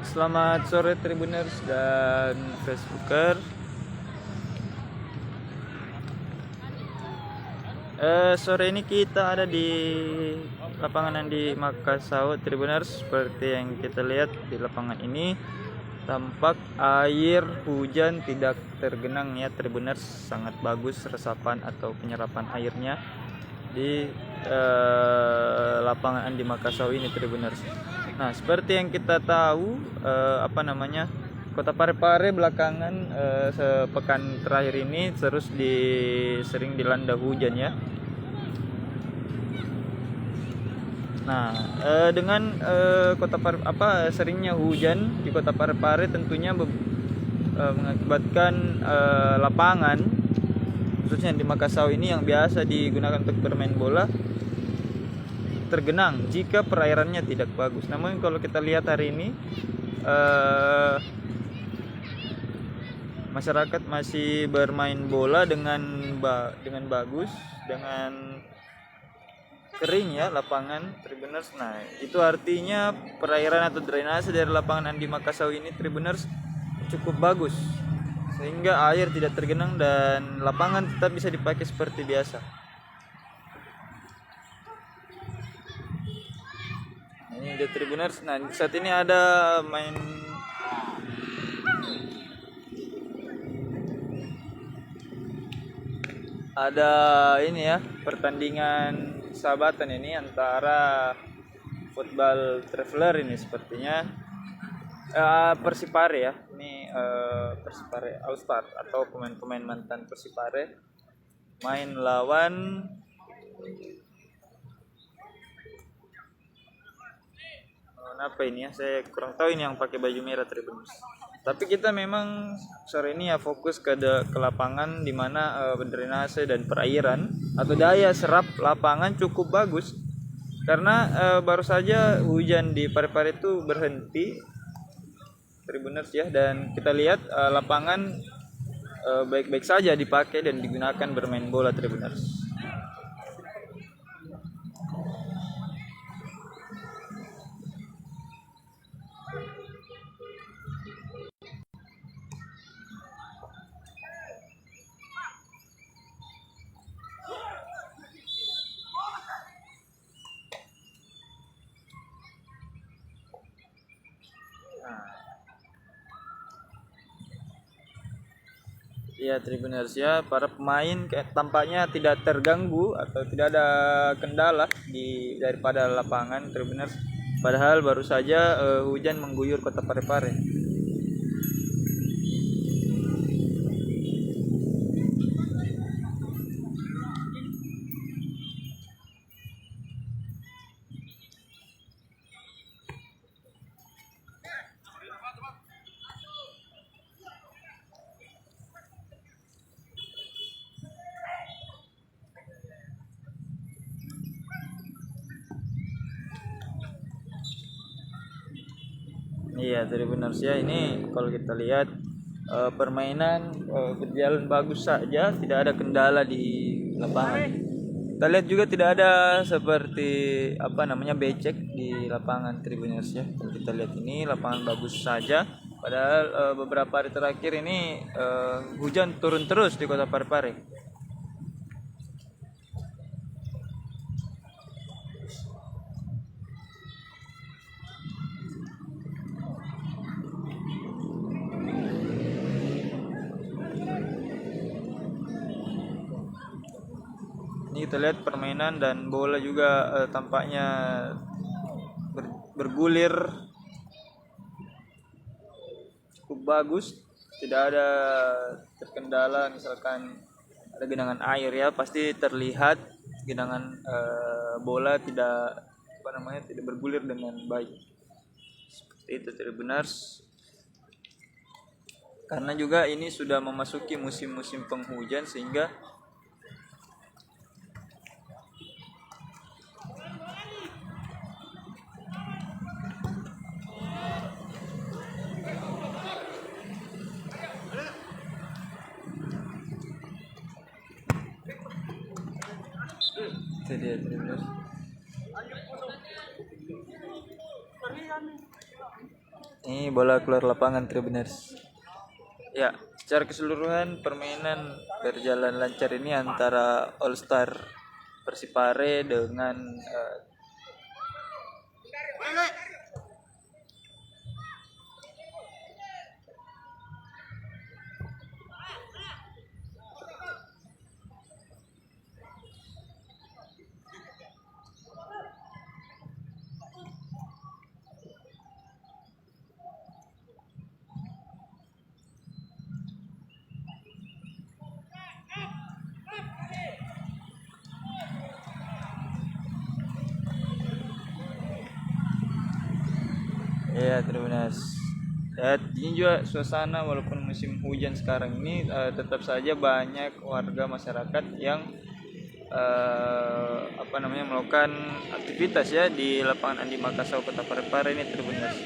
Selamat sore Tribuners dan Facebooker. Sore ini kita ada di lapangan di Makassau Tribuners. Seperti yang kita lihat di lapangan ini, tampak air hujan tidak tergenang ya Tribuners. Sangat bagus resapan atau penyerapan airnya di lapangan di Makassau ini Tribuners. Nah, seperti yang kita tahu Kota Parepare belakangan sepekan terakhir ini sering dilanda hujan ya. Nah, dengan seringnya hujan di Kota Parepare tentunya mengakibatkan lapangan khususnya di Makassau ini yang biasa digunakan untuk bermain bola tergenang jika perairannya tidak bagus. Namun kalau kita lihat hari ini masyarakat masih bermain bola dengan bagus, dengan kering ya lapangan Tribuners. Nah, itu artinya perairan atau drainase dari lapangan Andi Makassau ini Tribuners cukup bagus sehingga air tidak tergenang dan lapangan tetap bisa dipakai seperti biasa. Ini di Tribuners. Nah, saat ini ada pertandingan sahabatan ini antara football traveler ini sepertinya Persipare ya. Ini Persipare All Star atau pemain-pemain mantan Persipare main lawan apa ini ya, saya kurang tahu ini yang pakai baju merah Tribuners. Tapi kita memang sore ini ya fokus ke lapangan di mana drainase dan perairan atau daya serap lapangan cukup bagus karena baru saja hujan di Parepare itu berhenti Tribuners ya, dan kita lihat lapangan baik-baik saja dipakai dan digunakan bermain bola Tribuners. Ya Tribuners ya, para pemain tampaknya tidak terganggu atau tidak ada kendala daripada lapangan Tribuners. Padahal baru saja hujan mengguyur Kota Parepare. Iya Tribuners ya, ini kalau kita lihat permainan berjalan bagus saja, tidak ada kendala di lapangan. Kita lihat juga tidak ada seperti becek di lapangan Tribuners ya. Kalau kita lihat ini lapangan bagus saja. Padahal beberapa hari terakhir ini hujan turun terus di Kota Parepare. Ini kita lihat permainan dan bola juga tampaknya bergulir cukup bagus, tidak ada terkendala. Misalkan ada genangan air ya, pasti terlihat genangan bola tidak bergulir dengan baik. Seperti itu Tribuners. Karena juga ini sudah memasuki musim-musim penghujan sehingga itu dia Tribuners. Ini bola keluar lapangan Tribuners. Ya, secara keseluruhan permainan berjalan lancar ini antara All Star Persipare dengan ya Tribuners. Ya, ini juga suasana walaupun musim hujan sekarang ini tetap saja banyak warga masyarakat yang melakukan aktivitas ya di lapangan Andi Makassar Kota Parepare ini Tribuners.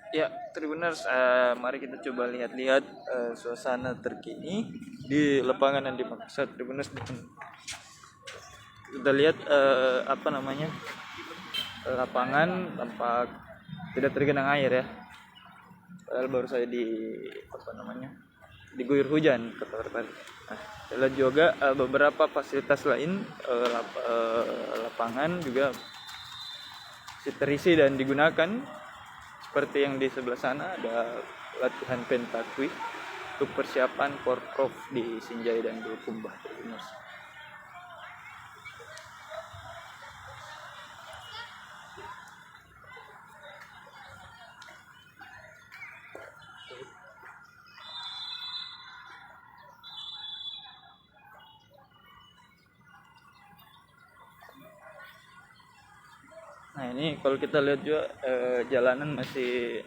Ya, Tribuners, mari kita coba lihat-lihat suasana terkini di lapangan Andi Makassar Tribuners. Kita lihat lapangan tampak tidak tergenang air ya. Padahal baru saja diguyur hujan Kota Parepare. Nah, kita lihat juga beberapa fasilitas lain lapangan juga masih terisi dan digunakan. Seperti yang di sebelah sana ada latihan pentakwi untuk persiapan Porprov di Sinjai dan Bulukumba. Nah ini kalau kita lihat juga jalanan masih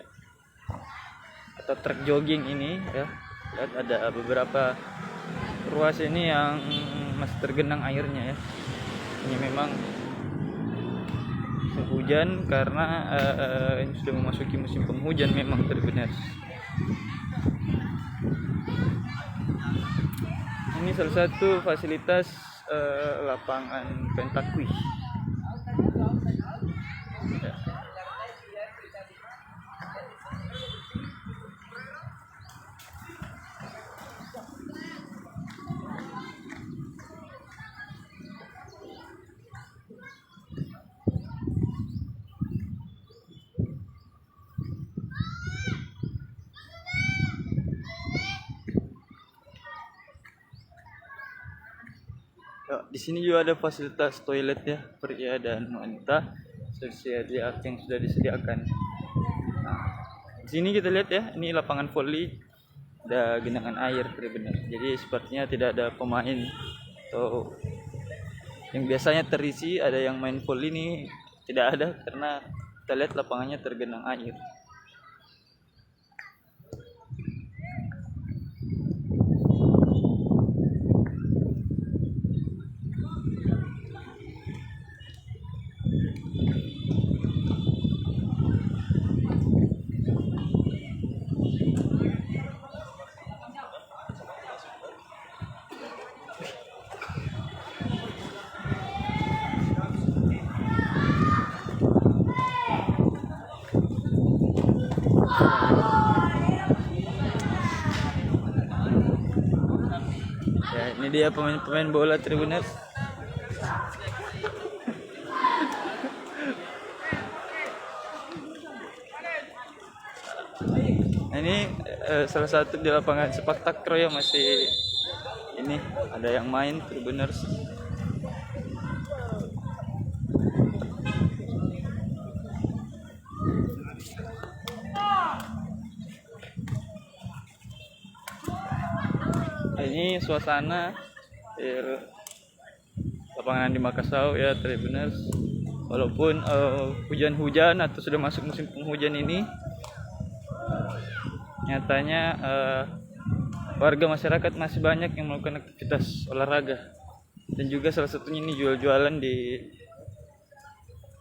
atau trek jogging ini ya, lihat ada beberapa ruas ini yang masih tergenang airnya ya. Ini memang musim hujan karena ini sudah memasuki musim penghujan memang Tribuners. Ini salah satu fasilitas lapangan pentakwi. Ya, di sini juga ada fasilitas toilet ya, pria dan wanita sesuai yang sudah disediakan. Nah, di sini kita lihat ya, ini lapangan voli, ada genangan air benar. Jadi sepertinya tidak ada pemain atau yang biasanya terisi ada yang main voli ini tidak ada karena kita lihat lapangannya tergenang air. Ya, ini dia pemain-pemain bola Tribuners. Nah, ini salah satu di lapangan sepak takraw ya, masih ini ada yang main Tribuners. Nah, ini suasana lapangan di Makassau ya Tribuners. Walaupun hujan-hujan atau sudah masuk musim penghujan ini, nyatanya warga masyarakat masih banyak yang melakukan aktivitas olahraga, dan juga salah satunya ini jual-jualan di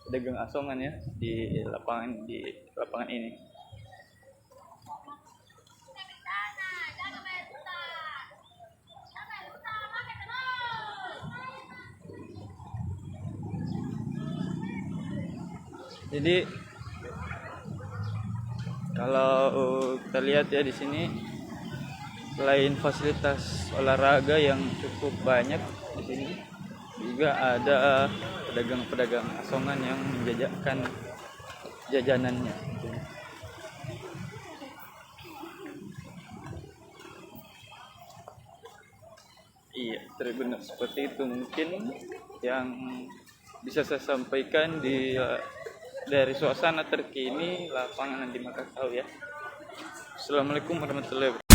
pedagang asongan ya di lapangan ini. Jadi kalau kita lihat ya di sini, selain fasilitas olahraga yang cukup banyak di sini, juga ada pedagang-pedagang asongan yang menjajakan jajanannya. Iya, benar seperti itu mungkin yang bisa saya sampaikan dari suasana terkini lapangan di Makassau ya. Assalamualaikum warahmatullahi wabarakatuh.